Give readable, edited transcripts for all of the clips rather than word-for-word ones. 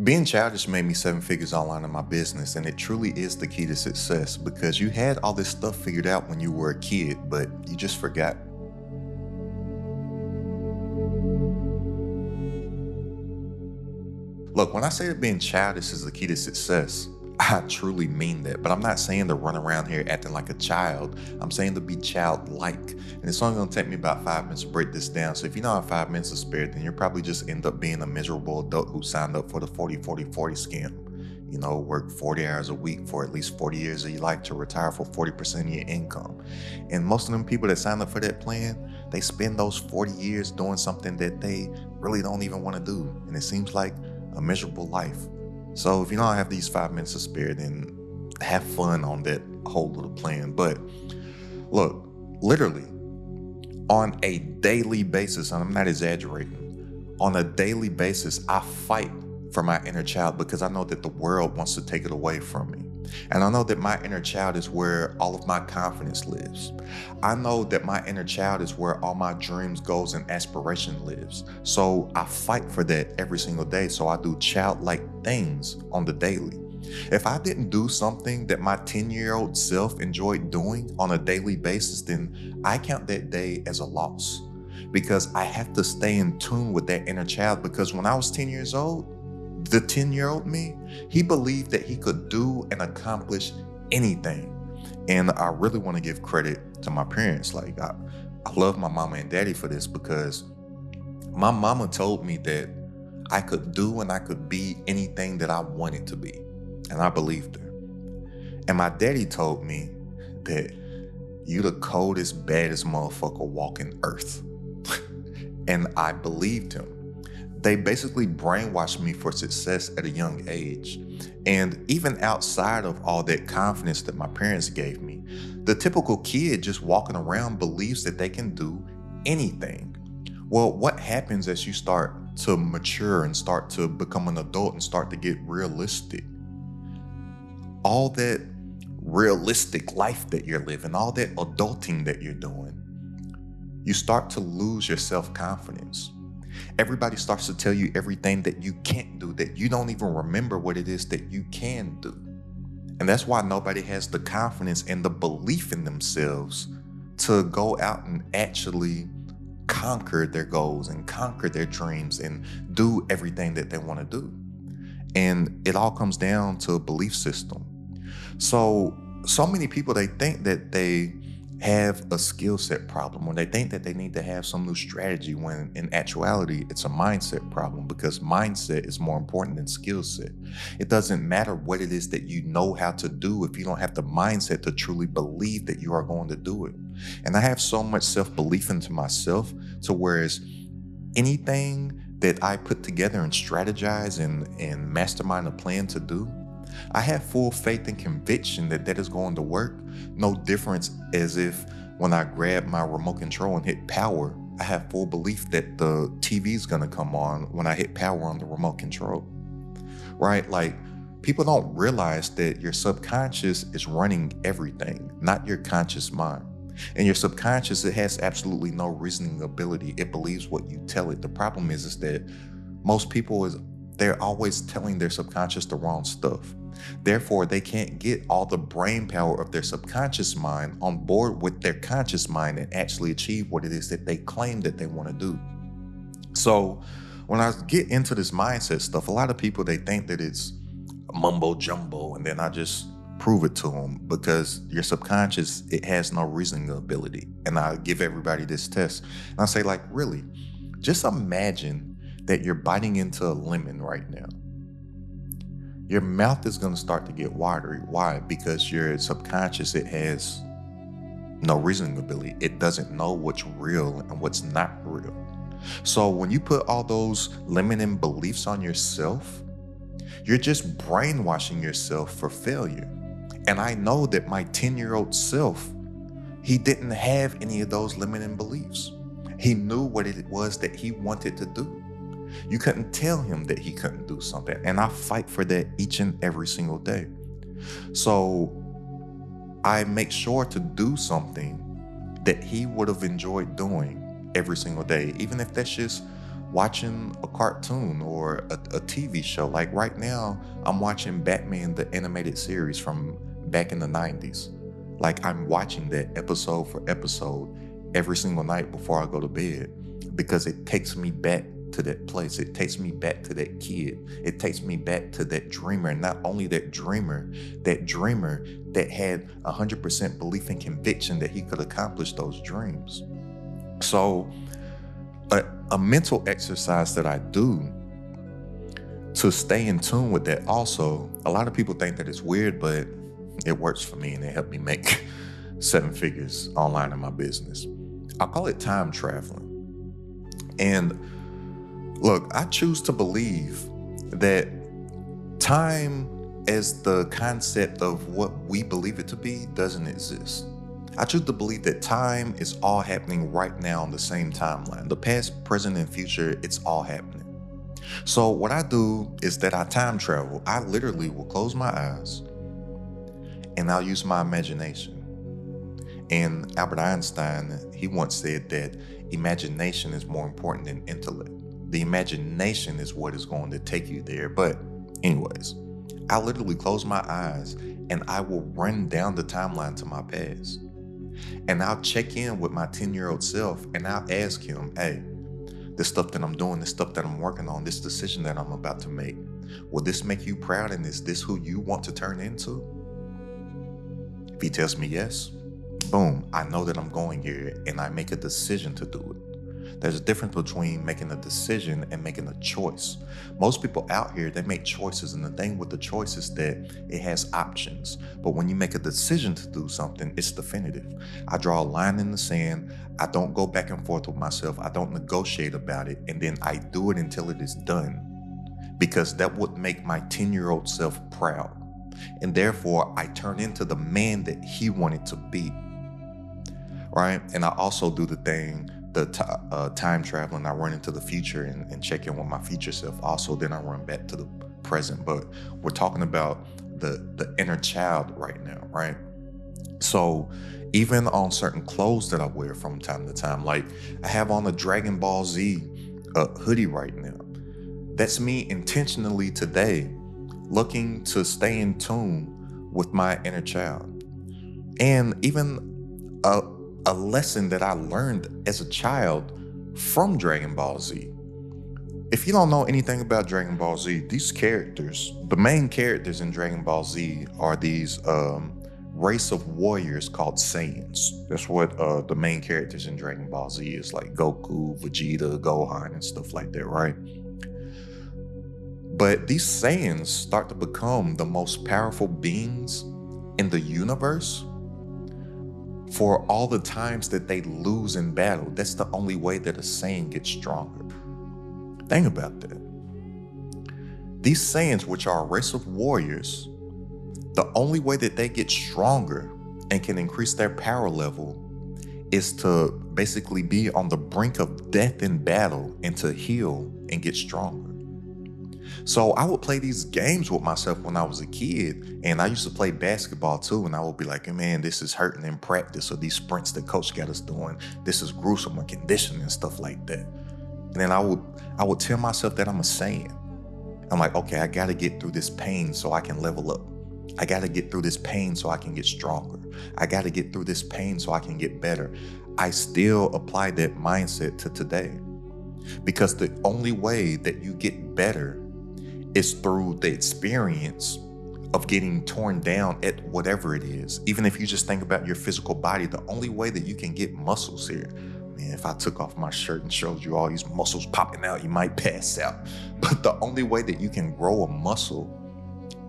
Being childish made me seven figures online in my business, and it truly is the key to success because you had all this stuff figured out when you were a kid, but you just forgot. Look, when I say that being childish is the key to success, I truly mean that. But I'm not saying to run around here acting like a child. I'm saying to be childlike. And it's only going to take me about 5 minutes to break this down. So if you don't have 5 minutes to spare, then you'll probably just end up being a miserable adult who signed up for the 40-40-40 scam. You know, work 40 hours a week for at least 40 years of your life to retire for 40% of your income. And most of them people that sign up for that plan, they spend those 40 years doing something that they really don't even want to do. And it seems like a miserable life. So if you don't have these 5 minutes to spare, then have fun on that whole little plan. But look, literally on a daily basis, and I'm not exaggerating, on a daily basis, I fight for my inner child because I know that the world wants to take it away from me. And I know that my inner child is where all of my confidence lives. I know that my inner child is where all my dreams, goals, and aspiration lives. So I fight for that every single day. So I do childlike things on the daily. If I didn't do something that my 10-year-old self enjoyed doing on a daily basis, then I count that day as a loss because I have to stay in tune with that inner child. Because when I was 10 years old, the 10-year-old me, he believed that he could do and accomplish anything. And I really want to give credit to my parents. Like, I love my mama and daddy for this because my mama told me that I could do and I could be anything that I wanted to be. And I believed her. And my daddy told me that you the coldest, baddest motherfucker walking earth. And I believed him. They basically brainwashed me for success at a young age. And even outside of all that confidence that my parents gave me, the typical kid just walking around believes that they can do anything. Well, what happens as you start to mature and start to become an adult and start to get realistic? All that realistic life that you're living, all that adulting that you're doing, you start to lose your self-confidence. Everybody starts to tell you everything that you can't do, that you don't even remember what it is that you can do. And that's why nobody has the confidence and the belief in themselves to go out and actually conquer their goals and conquer their dreams and do everything that they want to do. And it all comes down to a belief system. So many people, they think that they have a skill set problem, or they think that they need to have some new strategy, when in actuality it's a mindset problem, because mindset is more important than skill set. It doesn't matter what it is that you know how to do if you don't have the mindset to truly believe that you are going to do it. And I have so much self-belief into myself to whereas anything that I put together and strategize and mastermind a plan to do, I have full faith and conviction that that is going to work. No difference as if when I grab my remote control and hit power, I have full belief that the TV is going to come on when I hit power on the remote control, right? Like, people don't realize that your subconscious is running everything, not your conscious mind. And your subconscious, it has absolutely no reasoning ability. It believes what you tell it. The problem is that most people they're always telling their subconscious the wrong stuff. Therefore, they can't get all the brain power of their subconscious mind on board with their conscious mind and actually achieve what it is that they claim that they want to do. So when I get into this mindset stuff, a lot of people, they think that it's mumbo jumbo, and then I just prove it to them because your subconscious, it has no reasoning ability. And I give everybody this test. And I say, like, really, just imagine that you're biting into a lemon right now. Your mouth is going to start to get watery. Why? Because your subconscious, it has no reasoning ability. It doesn't know what's real and what's not real. So when you put all those limiting beliefs on yourself, you're just brainwashing yourself for failure. And I know that my 10-year-old self, he didn't have any of those limiting beliefs. He knew what it was that he wanted to do. You couldn't tell him that he couldn't do something. And I fight for that each and every single day. So I make sure to do something that he would have enjoyed doing every single day, even if that's just watching a cartoon or a TV show. Like right now, I'm watching Batman, the animated series from back in the 90s. Like I'm watching that episode for episode every single night before I go to bed because it takes me back to that place. It takes me back to that kid. It takes me back to that dreamer. And not only that dreamer that had 100% belief and conviction that he could accomplish those dreams. So a mental exercise that I do to stay in tune with that also, a lot of people think that it's weird, but it works for me and it helped me make 7 figures online in my business. I call it time traveling. And look, I choose to believe that time as the concept of what we believe it to be doesn't exist. I choose to believe that time is all happening right now on the same timeline. The past, present, and future, it's all happening. So what I do is that I time travel. I literally will close my eyes and I'll use my imagination. And Albert Einstein, he once said that imagination is more important than intellect. The imagination is what is going to take you there. But anyways, I literally close my eyes and I will run down the timeline to my past. And I'll check in with my 10-year-old self and I'll ask him, hey, this stuff that I'm doing, this stuff that I'm working on, this decision that I'm about to make, will this make you proud and is this who you want to turn into? If he tells me yes, boom, I know that I'm going here and I make a decision to do it. There's a difference between making a decision and making a choice. Most people out here, they make choices, and the thing with the choice is that it has options. But when you make a decision to do something, it's definitive. I draw a line in the sand. I don't go back and forth with myself. I don't negotiate about it. And then I do it until it is done, because that would make my 10-year-old self proud. And therefore, I turn into the man that he wanted to be. Right? And I also do the thing, the time traveling. I run into the future and check in with my future self. Also, then I run back to the present. But we're talking about the inner child right now, right? So even on certain clothes that I wear from time to time, like I have on a Dragon Ball Z hoodie right now. That's me intentionally today looking to stay in tune with my inner child. And even a lesson that I learned as a child from Dragon Ball Z. If you don't know anything about Dragon Ball Z, these characters, the main characters in Dragon Ball Z are these race of warriors called Saiyans. That's what the main characters in Dragon Ball Z is, like Goku, Vegeta, Gohan, and stuff like that, right? But these Saiyans start to become the most powerful beings in the universe for all the times that they lose in battle. That's the only way that a Saiyan gets stronger. Think about that. These Saiyans, which are a race of warriors, the only way that they get stronger and can increase their power level is to basically be on the brink of death in battle and to heal and get stronger. So I would play these games with myself when I was a kid, and I used to play basketball too, and I would be like, man, this is hurting in practice, or these sprints that coach got us doing, this is gruesome, or conditioning and stuff like that. And then I would tell myself that I'm a Saiyan. I'm like, okay, I gotta get through this pain so I can level up. I gotta get through this pain so I can get stronger. I gotta get through this pain so I can get better. I still apply that mindset to today, because the only way that you get better is through the experience of getting torn down at whatever it is. Even if you just think about your physical body, the only way that you can get muscles here, man, if I took off my shirt and showed you all these muscles popping out, you might pass out. But the only way that you can grow a muscle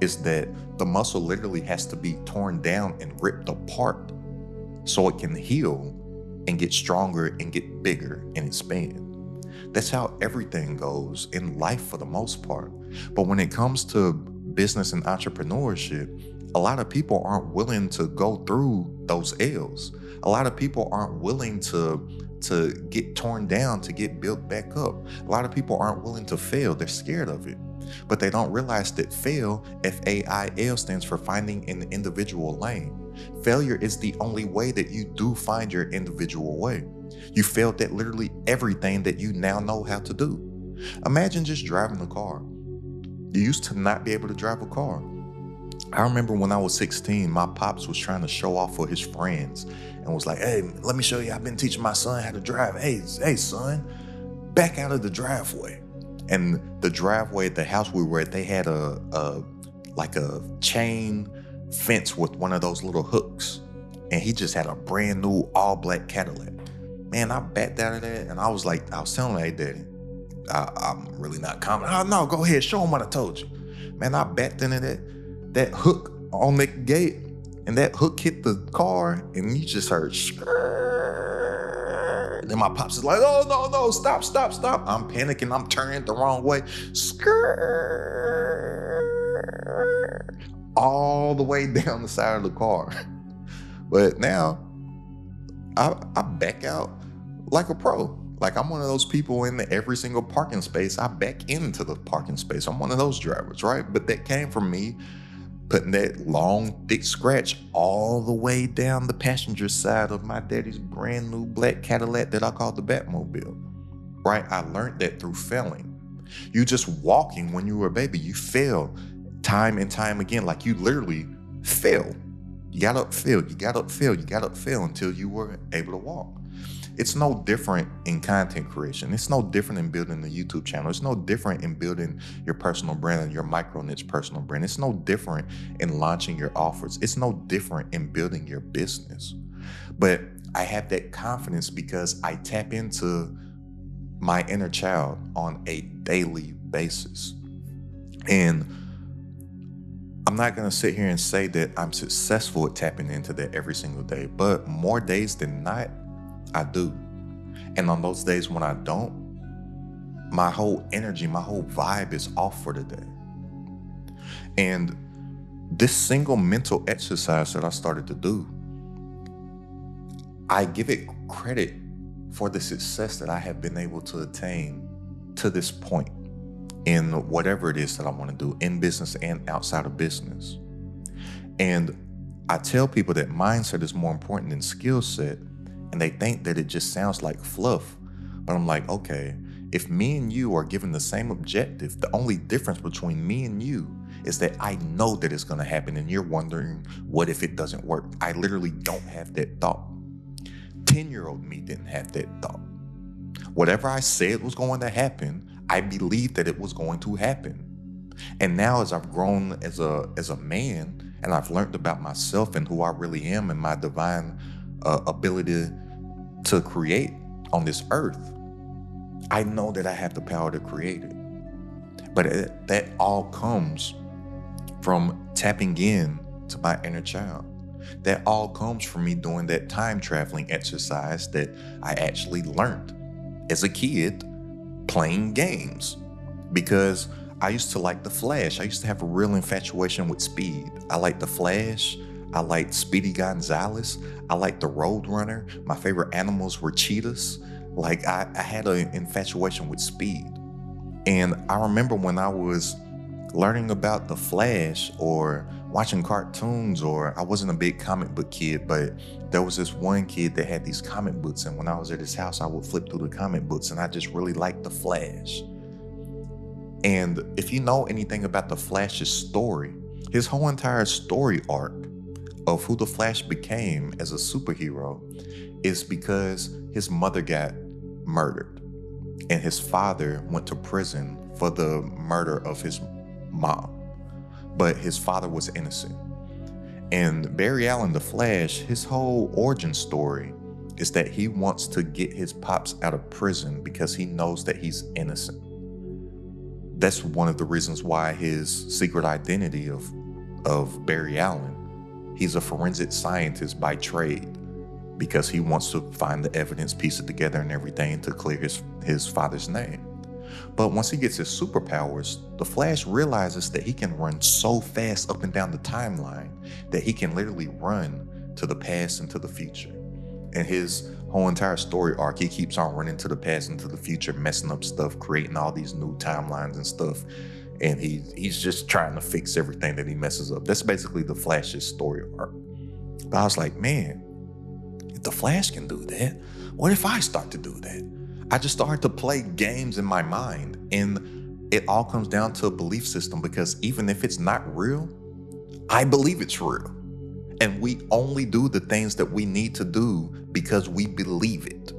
is that the muscle literally has to be torn down and ripped apart so it can heal and get stronger and get bigger and expand. That's how everything goes in life for the most part. But when it comes to business and entrepreneurship, a lot of people aren't willing to go through those L's. A lot of people aren't willing to get torn down, to get built back up. A lot of people aren't willing to fail. They're scared of it. But they don't realize that fail, F-A-I-L, stands for finding an individual lane. Failure is the only way that you do find your individual way. You failed at literally everything that you now know how to do. Imagine just driving a car. You used to not be able to drive a car. I remember when I was 16, my pops was trying to show off for his friends and was like, hey, let me show you. I've been teaching my son how to drive. Hey, son, back out of the driveway. And the driveway at the house we were at, they had a chain fence with one of those little hooks. And he just had a brand new all black Cadillac. Man, I backed out of that and I was telling him, hey, Daddy, I'm really not confident. Oh, no, go ahead, show him what I told you. Man, I backed into that hook on the gate, and that hook hit the car, and you just heard skrrr. Then my pops is like, oh, no, stop. I'm panicking, I'm turning the wrong way. Skrrr. All the way down the side of the car. But now, I back out like a pro. Like I'm one of those people in every single parking space, I back into the parking space. I'm one of those drivers, right? But that came from me putting that long, thick scratch all the way down the passenger side of my daddy's brand new black Cadillac that I called the Batmobile, right? I learned that through failing. You just walking when you were a baby, you fail time and time again. Like you literally fail. You got to fail until you were able to walk. It's no different in content creation. It's no different in building a YouTube channel. It's no different in building your personal brand and your micro niche personal brand. It's no different in launching your offers. It's no different in building your business. But I have that confidence because I tap into my inner child on a daily basis. And I'm not going to sit here and say that I'm successful at tapping into that every single day, but more days than not, I do. And on those days when I don't, my whole energy, my whole vibe is off for the day. And this single mental exercise that I started to do, I give it credit for the success that I have been able to attain to this point in whatever it is that I want to do in business and outside of business. And I tell people that mindset is more important than skill set. And they think that it just sounds like fluff. But I'm like, okay, if me and you are given the same objective, the only difference between me and you is that I know that it's going to happen and you're wondering, what if it doesn't work? I literally don't have that thought. 10-year-old me didn't have that thought. Whatever I said was going to happen, I believed that it was going to happen. And now as I've grown as a man and I've learned about myself and who I really am and my divine ability to create on this earth, I know that I have the power to create it. But that all comes from tapping in to my inner child. That all comes from me doing that time traveling exercise that I actually learned as a kid playing games. Because I used to like the Flash. I used to have a real infatuation with speed. I liked the Flash. I liked Speedy Gonzalez. I liked the Roadrunner. My favorite animals were cheetahs. Like I had an infatuation with speed. And I remember when I was learning about the Flash or watching cartoons, or I wasn't a big comic book kid, but there was this one kid that had these comic books. And when I was at his house, I would flip through the comic books and I just really liked the Flash. And if you know anything about the Flash's story, his whole entire story arc of who the Flash became as a superhero is because his mother got murdered and his father went to prison for the murder of his mom, but his father was innocent. And Barry Allen, the Flash, his whole origin story is that he wants to get his pops out of prison because he knows that he's innocent. That's one of the reasons why his secret identity of Barry Allen, he's a forensic scientist by trade, because he wants to find the evidence, piece it together and everything to clear his father's name. But once he gets his superpowers, the Flash realizes that he can run so fast up and down the timeline that he can literally run to the past and to the future. And his whole entire story arc, he keeps on running to the past and to the future, messing up stuff, creating all these new timelines and stuff. And he's just trying to fix everything that he messes up. That's basically the Flash's story arc. But I was like, man, if the Flash can do that, what if I start to do that? I just started to play games in my mind. And it all comes down to a belief system, because even if it's not real, I believe it's real. And we only do the things that we need to do because we believe it.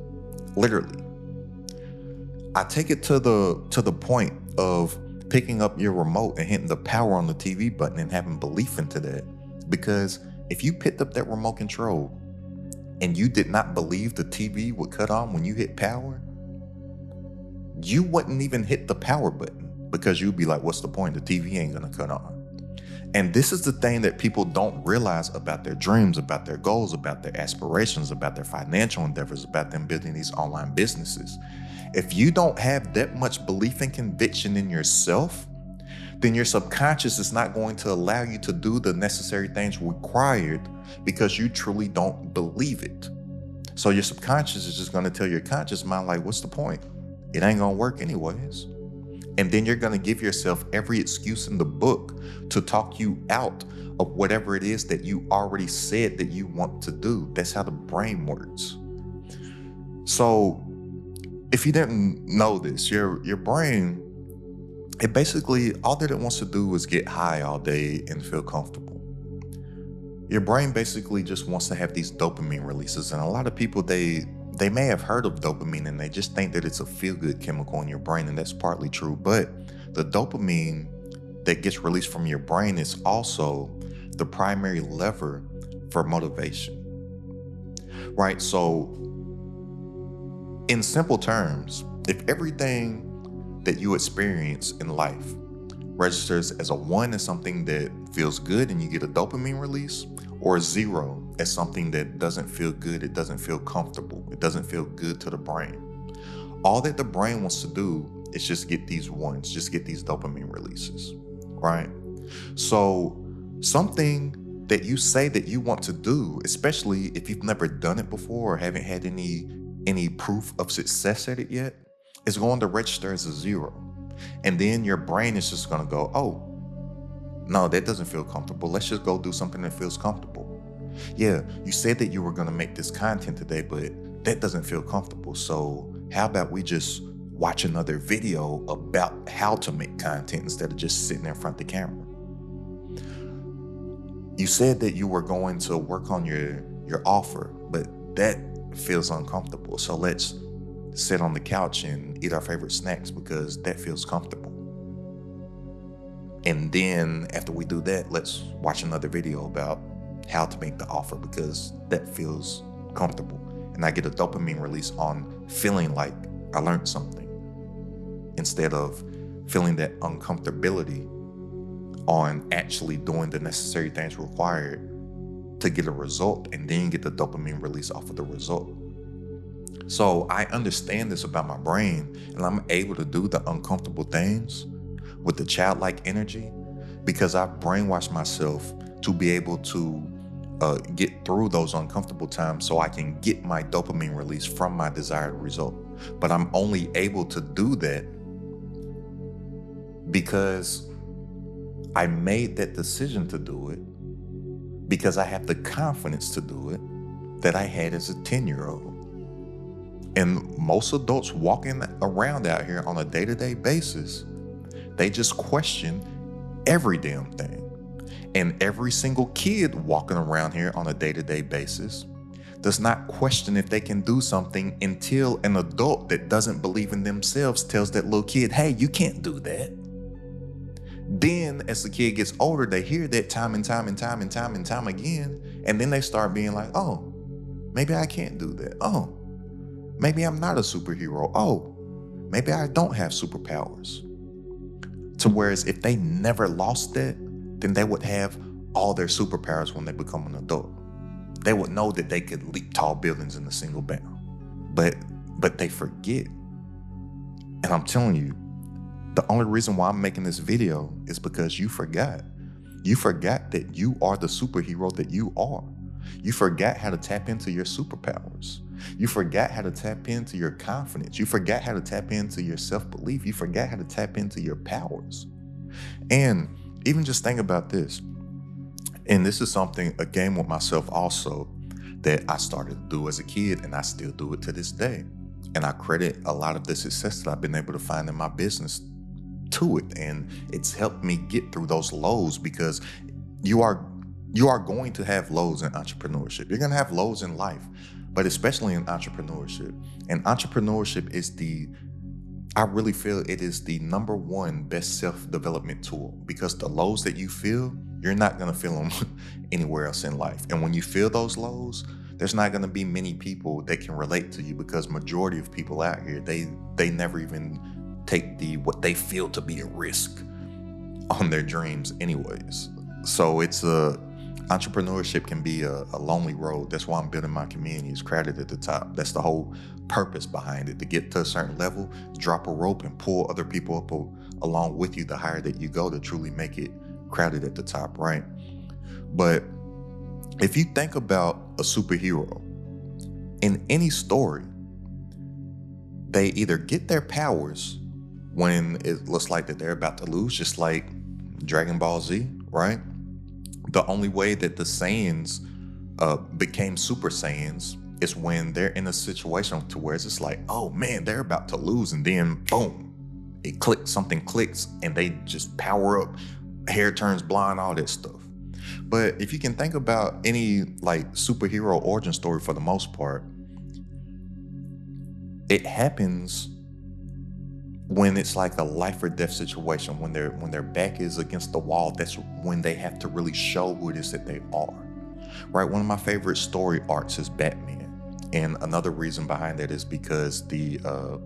Literally. I take it to the point of picking up your remote and hitting the power on the TV button and having belief into that. Because if you picked up that remote control and you did not believe the TV would cut on when you hit power, you wouldn't even hit the power button, because you'd be like, what's the point? The TV ain't gonna cut on. And this is the thing that people don't realize about their dreams, about their goals, about their aspirations, about their financial endeavors, about them building these online businesses. If you don't have that much belief and conviction in yourself, then your subconscious is not going to allow you to do the necessary things required, because you truly don't believe it. So your subconscious is just going to tell your conscious mind, like, what's the point? It ain't going to work anyways. And then you're going to give yourself every excuse in the book to talk you out of whatever it is that you already said that you want to do. That's how the brain works. So if you didn't know this, your brain, it basically, all that it wants to do is get high all day and feel comfortable. Your brain basically just wants to have these dopamine releases. And a lot of people, they may have heard of dopamine and they just think that it's a feel-good chemical in your brain, and that's partly true. But the dopamine that gets released from your brain is also the primary lever for motivation, right? So in simple terms, if everything that you experience in life registers as a 1 as something that feels good and you get a dopamine release, or a 0 as something that doesn't feel good, it doesn't feel comfortable, it doesn't feel good to the brain. All that the brain wants to do is just get these 1s, just get these dopamine releases, right? So something that you say that you want to do, especially if you've never done it before or haven't had any proof of success at it yet, is going to register as a 0. And then your brain is just going to go, oh, no, that doesn't feel comfortable. Let's just go do something that feels comfortable. Yeah, you said that you were going to make this content today, but that doesn't feel comfortable. So how about we just watch another video about how to make content instead of just sitting in front of the camera? You said that you were going to work on your offer, but that feels uncomfortable. So let's sit on the couch and eat our favorite snacks because that feels comfortable. And then after we do that, let's watch another video about how to make the offer because that feels comfortable. And I get a dopamine release on feeling like I learned something instead of feeling that uncomfortability on actually doing the necessary things required to get a result and then get the dopamine release off of the result. So I understand this about my brain, and I'm able to do the uncomfortable things with the childlike energy because I've brainwashed myself to be able to get through those uncomfortable times so I can get my dopamine release from my desired result. But I'm only able to do that because I made that decision to do it, because I have the confidence to do it that I had as a 10-year-old. And most adults walking around out here on a day-to-day basis, they just question every damn thing. And every single kid walking around here on a day-to-day basis does not question if they can do something until an adult that doesn't believe in themselves tells that little kid, hey, you can't do that. Then as the kid gets older, they hear that time and time again. And then they start being like, oh, maybe I can't do that. Oh, maybe I'm not a superhero. Oh, maybe I don't have superpowers. To whereas if they never lost that, then they would have all their superpowers when they become an adult. They would know that they could leap tall buildings in a single bound. But they forget. And I'm telling you, the only reason why I'm making this video is because you forgot. You forgot that you are the superhero that you are. You forgot how to tap into your superpowers. You forgot how to tap into your confidence. You forgot how to tap into your self-belief. You forgot how to tap into your powers. And even just think about this. And this is something, a game with myself also, that I started to do as a kid and I still do it to this day. And I credit a lot of the success that I've been able to find in my business to it. And it's helped me get through those lows, because you are going to have lows in entrepreneurship. You're going to have lows in life, but especially in entrepreneurship. And entrepreneurship is I really feel it is the number one best self-development tool, because the lows that you feel, you're not going to feel them anywhere else in life. And when you feel those lows, there's not going to be many people that can relate to you, because majority of people out here, they never even take what they feel to be a risk on their dreams anyways. So entrepreneurship can be a lonely road. That's why I'm building my community. It's crowded at the top. That's the whole purpose behind it. To get to a certain level, drop a rope and pull other people up along with you, the higher that you go, to truly make it crowded at the top, right? But if you think about a superhero, in any story, they either get their powers when it looks like that they're about to lose, just like Dragon Ball Z, right? The only way that the Saiyans became Super Saiyans is when they're in a situation to where it's just like, oh man, they're about to lose, and then boom, something clicks, and they just power up, hair turns blonde, all that stuff. But if you can think about any like superhero origin story, for the most part, it happens when it's like a life or death situation, when their back is against the wall. That's when they have to really show who it is that they are, right? One of my favorite story arcs is Batman, and another reason behind that is because the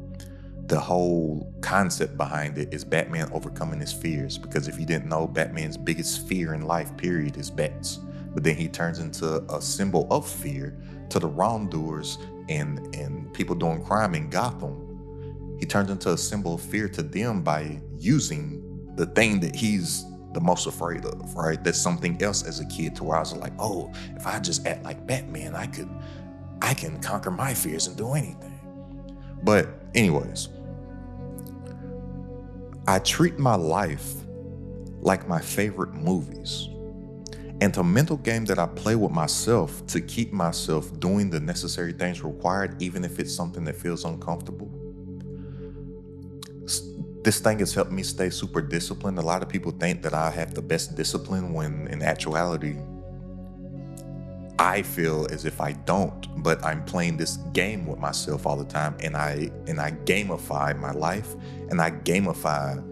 whole concept behind it is Batman overcoming his fears. Because if you didn't know, Batman's biggest fear in life, period, is bats. But then he turns into a symbol of fear to the wrongdoers and people doing crime in Gotham. He turns into a symbol of fear to them by using the thing that he's the most afraid of, right? That's something else as a kid, to where I was like, oh, if I just act like Batman, I can conquer my fears and do anything. But anyways, I treat my life like my favorite movies. And the mental game that I play with myself to keep myself doing the necessary things required, even if it's something that feels uncomfortable. This thing has helped me stay super disciplined. A lot of people think that I have the best discipline, when in actuality, I feel as if I don't, but I'm playing this game with myself all the time, and I gamify my life, and I gamify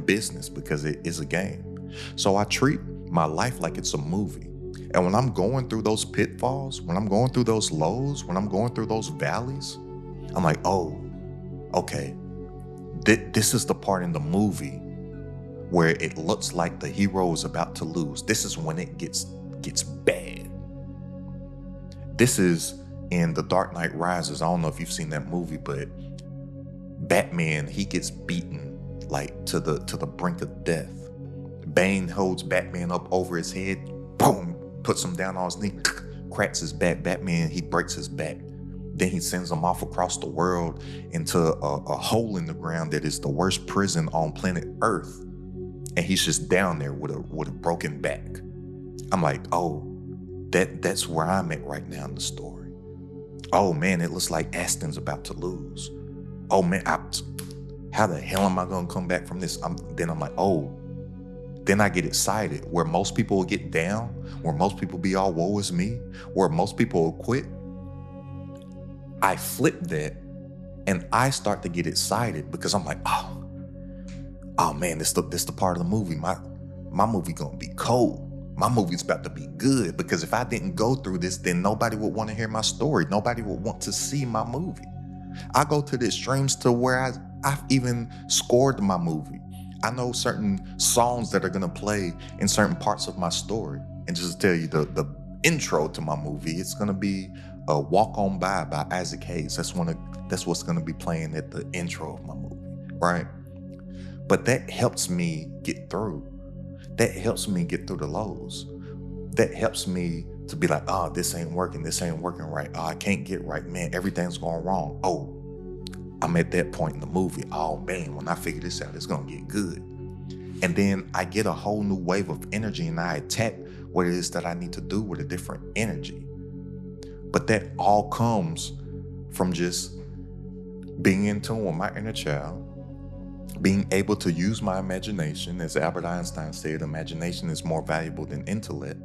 business, because it is a game. So I treat my life like it's a movie. And when I'm going through those pitfalls, when I'm going through those lows, when I'm going through those valleys, I'm like, oh, okay, this is the part in the movie where it looks like the hero is about to lose. This is when it gets bad. This is in The Dark Knight Rises. I don't know if you've seen that movie, but Batman, he gets beaten like to the brink of death. Bane holds Batman up over his head, boom, puts him down on his knee, cracks his back. Batman, he breaks his back. Then he sends him off across the world into a hole in the ground that is the worst prison on planet Earth. And he's just down there with a broken back. I'm like, oh, that's where I'm at right now in the story. Oh man, it looks like Aston's about to lose. Oh man, how the hell am I gonna come back from this? Then I'm like, oh. Then I get excited, where most people will get down, where most people be all woe is me, where most people will quit. I flip that and I start to get excited, because I'm like, oh man, this the part of the movie. My movie gonna be cold. My movie's about to be good, because if I didn't go through this, then nobody would want to hear my story. Nobody would want to see my movie. I go to the extremes to where I've even scored my movie. I know certain songs that are gonna play in certain parts of my story. And just to tell you the intro to my movie, it's gonna be Walk On By Isaac Hayes. That's what's gonna be playing at the intro of my movie, right? But that helps me get through. That helps me get through the lows. That helps me to be like, oh, this ain't working right. Oh, I can't get right, man, everything's going wrong. Oh, I'm at that point in the movie. Oh man, when I figure this out, it's gonna get good. And then I get a whole new wave of energy, and I attack what it is that I need to do with a different energy. But that all comes from just being in tune with my inner child, being able to use my imagination. As Albert Einstein said, imagination is more valuable than intellect.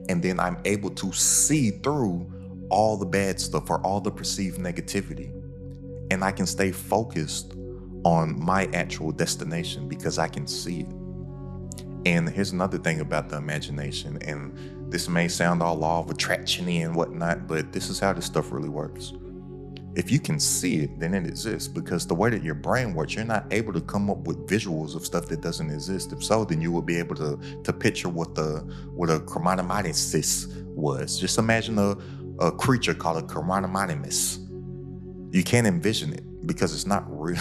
And then I'm able to see through all the bad stuff or all the perceived negativity. And I can stay focused on my actual destination because I can see it. And here's another thing about the imagination, and this may sound all law of attraction and whatnot, but this is how this stuff really works. If you can see it, then it exists, because the way that your brain works, you're not able to come up with visuals of stuff that doesn't exist. If so, then you would be able to picture what a chromatomyces was. Just imagine a creature called a chromatomyces. You can't envision it because it's not real.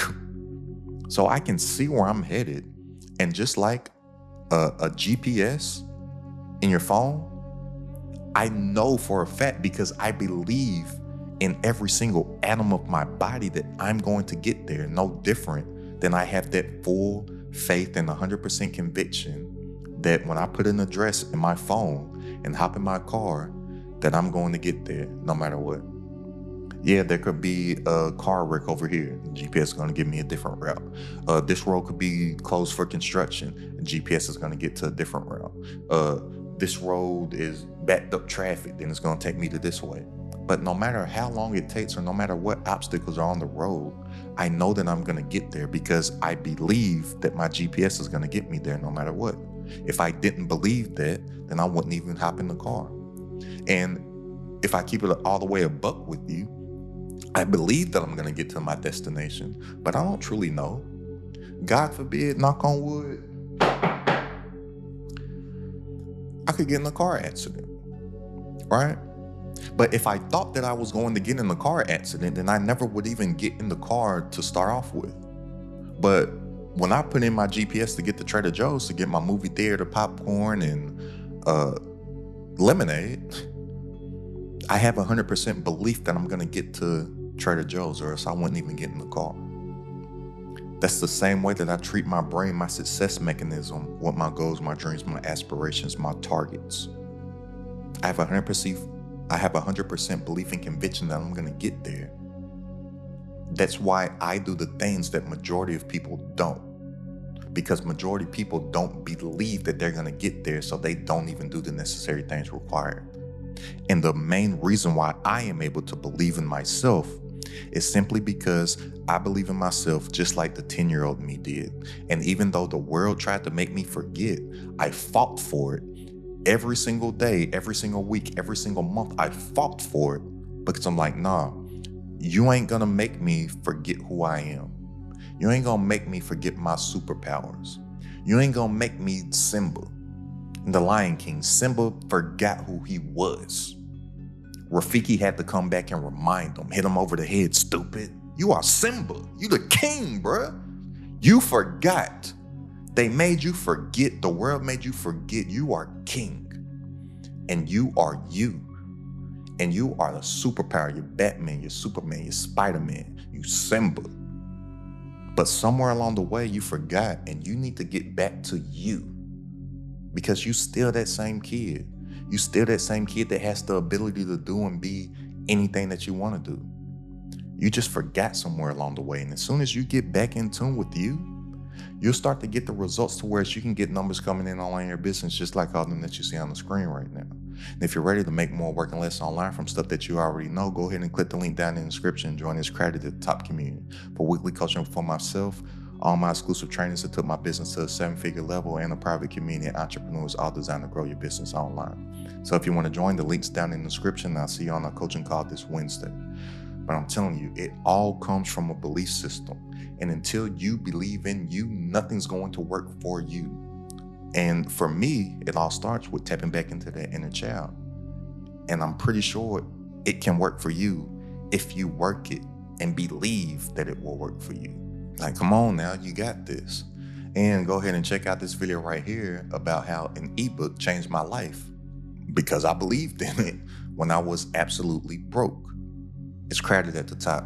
So I can see where I'm headed, and just like a GPS in your phone, I know for a fact, because I believe in every single atom of my body, that I'm going to get there. No different than I have that full faith and 100% conviction that when I put an address in my phone and hop in my car, that I'm going to get there no matter what. Yeah, there could be a car wreck over here. GPS is going to give me a different route. This road could be closed for construction. GPS is going to get to a different route. This road is backed up traffic, then it's going to take me to this way. But no matter how long it takes, or no matter what obstacles are on the road, I know that I'm going to get there because I believe that my GPS is going to get me there no matter what. If I didn't believe that, then I wouldn't even hop in the car. And if I keep it all the way a buck with you, I believe that I'm going to get to my destination, but I don't truly know. God forbid, knock on wood, I could get in a car accident, right? But if I thought that I was going to get in a car accident, then I never would even get in the car to start off with. But when I put in my GPS to get to Trader Joe's to get my movie theater popcorn and lemonade, I have 100% belief that I'm going to get to Trader Joe's, or else I wouldn't even get in the car. That's the same way that I treat my brain, my success mechanism, what my goals, my dreams, my aspirations, my targets. I have 100% belief and conviction that I'm going to get there. That's why I do the things that majority of people don't. Because majority of people don't believe that they're going to get there, so they don't even do the necessary things required. And the main reason why I am able to believe in myself is simply because I believe in myself just like the 10-year-old me did. And even though the world tried to make me forget, I fought for it. Every single day, every single week, every single month, I fought for it because I'm like, nah, you ain't gonna make me forget who I am. You ain't gonna make me forget my superpowers. You ain't gonna make me Simba. In The Lion King, Simba forgot who he was. Rafiki had to come back and remind him, hit him over the head, stupid. You are Simba. You the king, bruh. You forgot. They made you forget. The world made you forget you are king. And you are you. And you are the superpower. You're Batman, you're Superman, you're Spider-Man, you Simba. But somewhere along the way, you forgot, and you need to get back to you. Because you still that same kid. You still that same kid that has the ability to do and be anything that you want to do. You just forgot somewhere along the way. And as soon as you get back in tune with you, you'll start to get the results to where you can get numbers coming in online in your business, just like all them that you see on the screen right now. And if you're ready to make more working less online from stuff that you already know, go ahead and click the link down in the description and join this credited top community for weekly coaching for myself, all my exclusive trainings that took my business to a 7-figure level, and a private community of entrepreneurs, all designed to grow your business online. So if you want to join, the link's down in the description. I'll see you on our coaching call this Wednesday. But I'm telling you, it all comes from a belief system. And until you believe in you, nothing's going to work for you. And for me, it all starts with tapping back into that inner child. And I'm pretty sure it can work for you if you work it and believe that it will work for you. Like, come on now, you got this. And go ahead and check out this video right here about how an ebook changed my life because I believed in it when I was absolutely broke. It's credited at the top.